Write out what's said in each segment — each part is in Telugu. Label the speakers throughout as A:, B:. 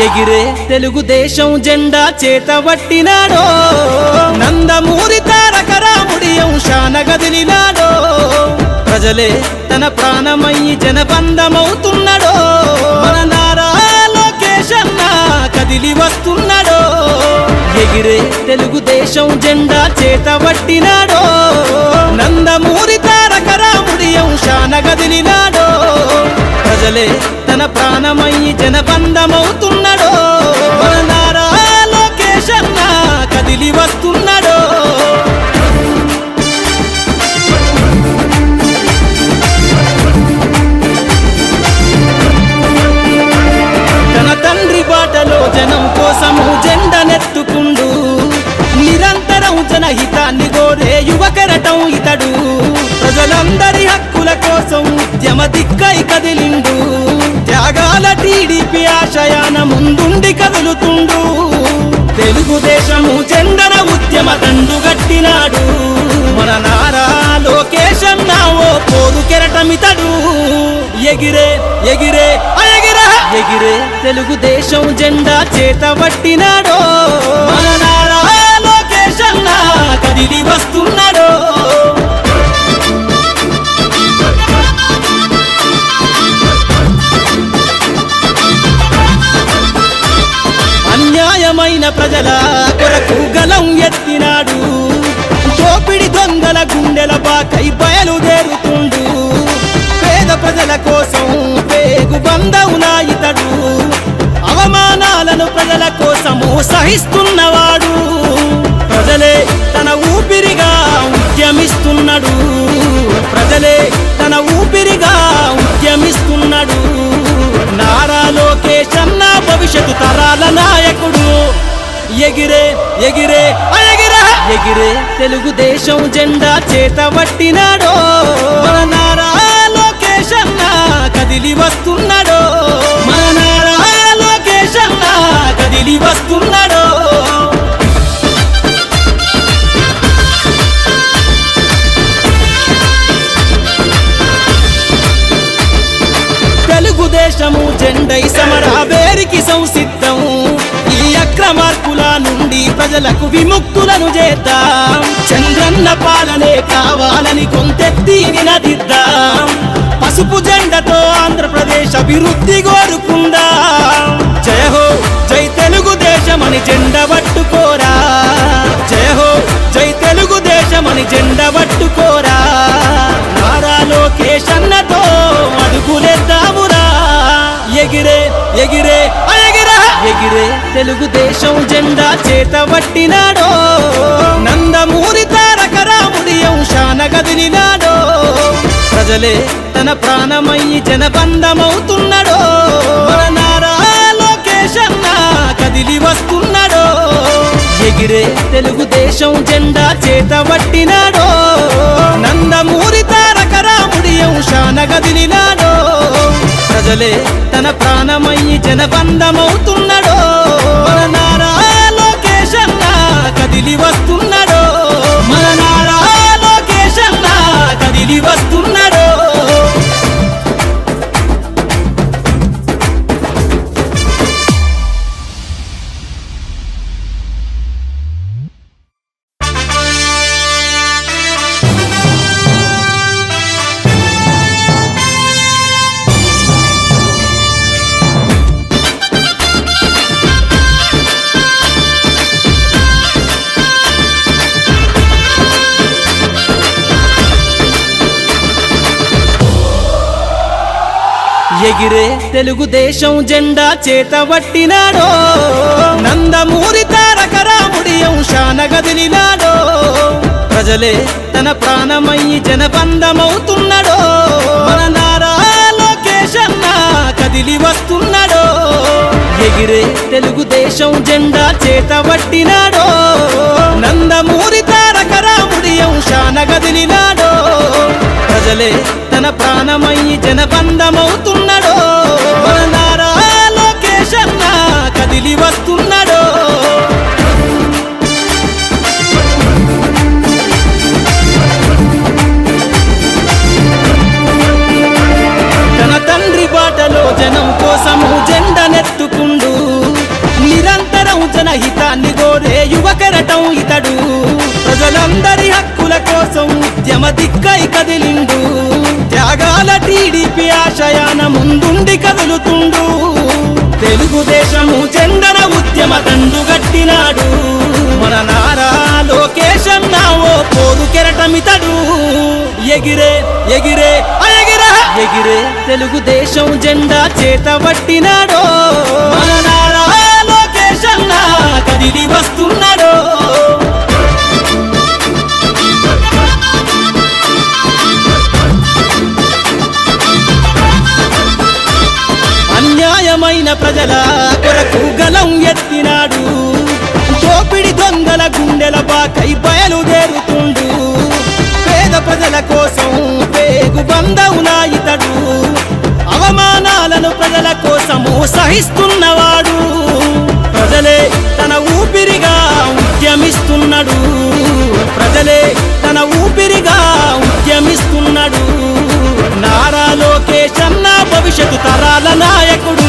A: ఎగిరే తెలుగుదేశం జెండా చేతబట్టినాడో నందమూరి తారక రాముడి అంశాన గదిలినాడో ప్రజలే తన ప్రాణమయ్యి జనబంధమవుతున్నాడో మన నారా లోకేష్ అన్న కదిలి వస్తున్నాడో ఎగిరే తెలుగుదేశం జెండా చేతబట్టినాడో నందమూరి తారక రాముడి అంశాన గదిలినాడో ప్రజలే తన ప్రాణమయ్యి జనబంధమవుతున్నాడో మన నారా లోకేష్ అన్న కదిలి వస్తున్నాడో తన తండ్రి బాటలో జనం కోసము జెండనెత్తుకుండు నిరంతరం జనహితాన్ని కోరే యువకెరటం ఇతడు ప్రజలందరి హక్కుల కోసం ఉద్యమ దిక్కై కదిలిండు త్యాగాల టీడీపీ ఆశయాన ముందుండి కదులుతుండు తెలుగుదేశము జెండన ఉద్యమ దండుగట్టినాడు మన నారా లోకేష్ అన్న ఓ పోరు కెరటమితడు ఎగిరే ఎగిరే ఎగిరే తెలుగుదేశం జెండా చేతబట్టినాడో మన నారా లోకేష్ అన్న కదిలి వస్తున్నాడో అన్యాయమైన ప్రజల కొరకు గలం ఎత్తినాడు దోపిడి దొంగల గుండెల బాకై బయలుదేరుతుండు పేద ప్రజల కోసం పేగు బంధవునా ఇతడు అవమానాలను ప్రజల కోసము సహిస్తున్నవాడు ప్రజలే తన ఊపిరిగా ఉద్యమిస్తున్నాడు ప్రజలే తన ఊపిరిగా ఉద్యమిస్తున్నాడు నారా లోకేష్ అన్న భవిష్యత్తు తరాల నాయకుడు ఎగిరే ఎగిరే ఎగిరే తెలుగుదేశం జెండా చేతబట్టినాడో మన నారా లోకేష్ అన్న కదిలి వస్తున్నాడో మన నారా లోకేష్ అన్న కదిలి వస్తున్నాడో తెలుగుదేశము జెండై సమరాబేరికి సంసిద్ధం ఈ అక్రమార్కుల నుండి ప్రజలకు విముక్తులను చేద్దాం చంద్రన్న పాలనే కావాలని కొంతెత్తి నినదిద్దాం పసుపు జెండతో ఆంధ్రప్రదేశ్ అభివృద్ధి కోరుకుందాం జయ హో జై తెలుగుదేశం అని జెండ పట్టుకోరా జయ హో జై తెలుగుదేశం అని జెండ పట్టుకోరా నారా లోకేష్ అన్నతో అడుగులేద్దామురా ఎగిరే ఎగిరే ఎగిరే తెలుగుదేశం జెండా చేతబట్టినాడో నందమూరి తారక రాముడి అంశాన గదిలినాడో ప్రజలే తన ప్రాణమయ్యి జనబంధమవుతున్నాడో మన నారా లోకేష్ అన్న కదిలి వస్తున్నాడో ఎగిరే తెలుగుదేశం జెండా చేతబట్టినాడో నందమూరి తారక రాముడి అంశాన గదిలినాడో ప్రజలే తన ప్రాణమయ్యి జనబంధమవుతున్నాడో మన నారా లోకేష్ అన్న కదిలి వస్తున్నాడో మన నారా లోకేష్ అన్న కదిలి వస్తున్నాడో ఎగిరే తెలుగుదేశం జెండా చేతబట్టినాడో నందమూరి తారక రాముడి అంశాన గదిలినాడో ప్రజలే తన ప్రాణమయ్యి జనబంధమవుతున్నాడో మన నారా లోకేష్ అన్న కదిలి వస్తున్నాడో ఎగిరే తెలుగుదేశం జెండా చేతబట్టినాడో నందమూరి తారక రాముడి అంశాన గదిలినాడో ప్రజలే తన ప్రాణమయ్యి జనబంధమవుతున్నాడో మన నారా లోకేష్ అన్న కదిలి వస్తున్నాడో తన తండ్రి బాటలో జనం కోసము జెండనెత్తుకుండు కోసం ఉద్యమ దిక్కై కదిలిండు. త్యాగాల టీడీపీ ఆశయాన ముందుండి కదులుతుండు. తెలుగుదేశము జెండన ఉద్యమ దండుగట్టినాడు. మన నారా లోకేష్ అన్న ఓ పోరు కెరటమితడు. ఎగిరే ఎగిరే ఎగిరే ఎగిరే తెలుగుదేశం జెండా చేతబట్టినాడో. మన నారా లోకేష్ అన్న కదిలి వస్తున్నాడో. అన్యాయమైన ప్రజల కొరకు గలం ఎత్తినాడు. దోపిడి దొంగల గుండెల బాకై బయలుదేరుతుండు. పేద ప్రజల కోసం పేగు బంధవునా ఇతడు. అవమానాలను ప్రజల కోసము సహిస్తున్నవాడు. ప్రజలే తన ఊపిరిగా ఉద్యమిస్తున్నాడు. ప్రజలే తన ఊపిరిగా ఉద్యమిస్తున్నాడు. నారా లోకేష్ అన్న భవిష్యత్తు తరాల నాయకుడు.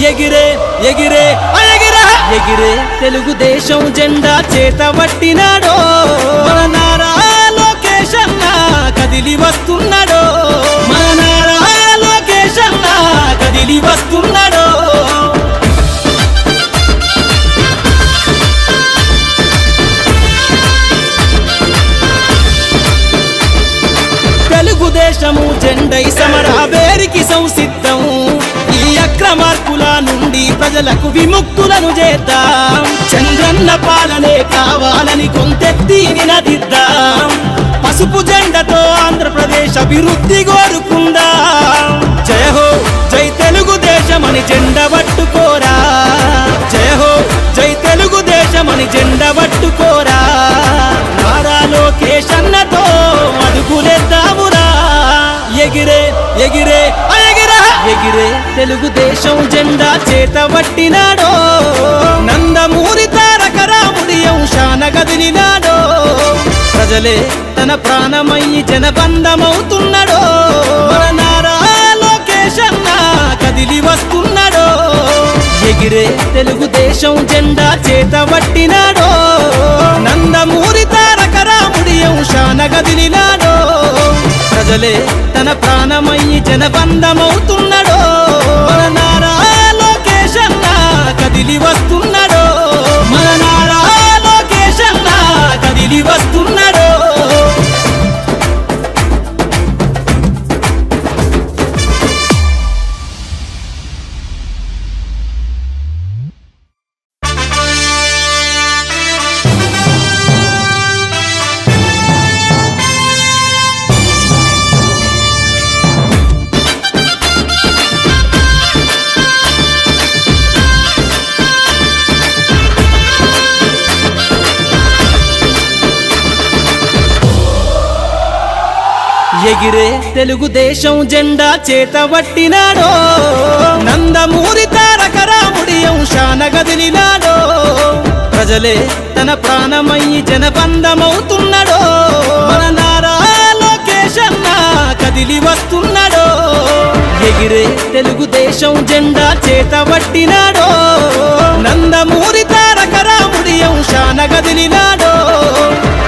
A: ఎగిరే ఎగిరే ఎగిరే ఎగిరే తెలుగుదేశం జెండా చేతబట్టినాడో. మన నారా లోకేష్ అన్న కదిలి వస్తున్నాడో. మన నారా లోకేష్ అన్న కదిలి వస్తున్నాడో. తెలుగుదేశము జెండై సమరావేరికి సంసిద్ధం. ఈ అక్రమార్కుల నుండి ప్రజలకు విముక్తులను చేద్దాం. చంద్రన్న పాలనే కావాలని కొంతెత్తి నినదిద్దాం. పసుపు జెండతో ఆంధ్రప్రదేశ్ అభివృద్ధి కోరుకుందాం. జయ హో జై తెలుగుదేశమని జెండ పట్టుకోరా. జయ హో జై తెలుగుదేశమని జెండ పట్టుకోరా. నారా లోకేష్ అన్నతో అడుగులేద్దామురా. ఎగిరే ఎగిరే ఎగిరే ఎగిరే తెలుగుదేశం జెండా చేతబట్టినాడో. నందమూరి తారక రాముడి అంశాన గదిలినాడో. ప్రజలే తన ప్రాణమయ్యి జనబంధమవుతున్నాడో. మన నారా లోకేష్ అన్న కదిలి వస్తున్నాడో. ఎగిరే తెలుగుదేశం జెండా చేతబట్టినాడో. నందమూరి తారక రాముడి అంశాన గదిలినాడో. ప్రజలే తన ప్రాణమయ్యి జనబంధమవుతున్నాడో. మన నారా లోకేష్ అన్న కదిలి వస్తున్నాడో. మన నారా లోకేష్ అన్న కదిలి వస్తున్నాడో. ఎగిరే తెలుగుదేశం జెండా చేతబట్టినాడో. నందమూరి తారక రాముడి అంశాన గదిలినాడో. ప్రజలే తన ప్రాణమయ్యి జనబంధమవుతున్నాడో. మన నారా లోకేష్ అన్న కదిలి వస్తున్నాడో. ఎగిరే తెలుగుదేశం జెండా చేతబట్టినాడో. నందమూరి తారక రాముడి అంశాన గదిలినాడో.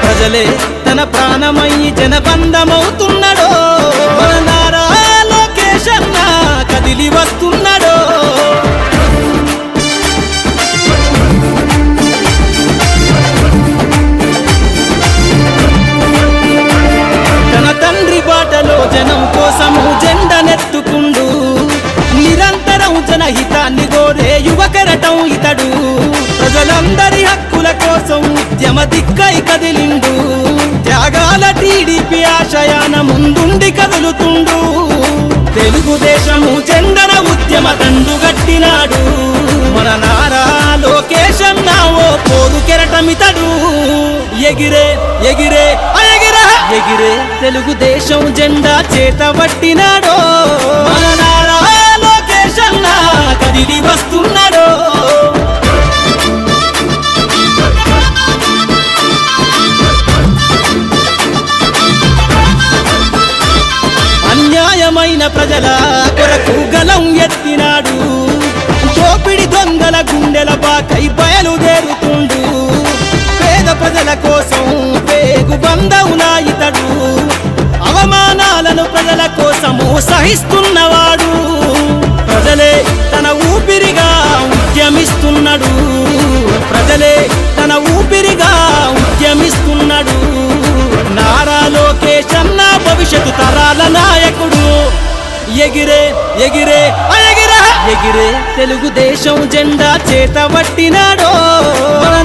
A: ప్రజలే తన ప్రాణమయ్యి జనబంధమవుతున్నాడో. మన నారా లోకేష్ అన్న కదిలి వస్తున్నాడో. తన తండ్రి బాటలో జనం కోసము జెండనెత్తుకుండు. నిరంతరం జనహితాన్ని కోరే యువకెరటం ఇతడు. ప్రజలందరి హక్కుల కోసం ఉద్యమ దిక్కై కదిలిండు. త్యాగాల టీడీపీ ఆశయాన ముందుండి కదులుతుండు. తెలుగుదేశము జెండన ఉద్యమ దండుగట్టినాడు. మన నారా లోకేష్ అన్న ఓ పోరు కెరటమితడు. ఎగిరే ఎగిరే ఎగిరే ఎగిరే తెలుగుదేశం జెండా చేతబట్టినాడో. మన నారా లోకేష్ అన్న కదిలి వస్తున్నాడో. అన్యాయమైన ప్రజల కొరకు గలం ఎత్తినాడు. దోపిడి దొంగల గుండెల బాకై బయలుదేరుతుండు. పేద ప్రజల కోసం పేగు బంధవునా గ్రహిస్తున్నవాడు ప్రజలే తన ఊపిరిగా ఉద్యమిస్తున్నాడు ప్రజలే తన ఊపిరిగా ఉద్యమిస్తున్నాడు నారా లోకేష్ అన్న భవిష్యత్తు తరాల నాయకుడు ఎగిరే ఎగిరే ఎగిరే ఎగిరే తెలుగుదేశం జెండా చేత పట్టినాడో మన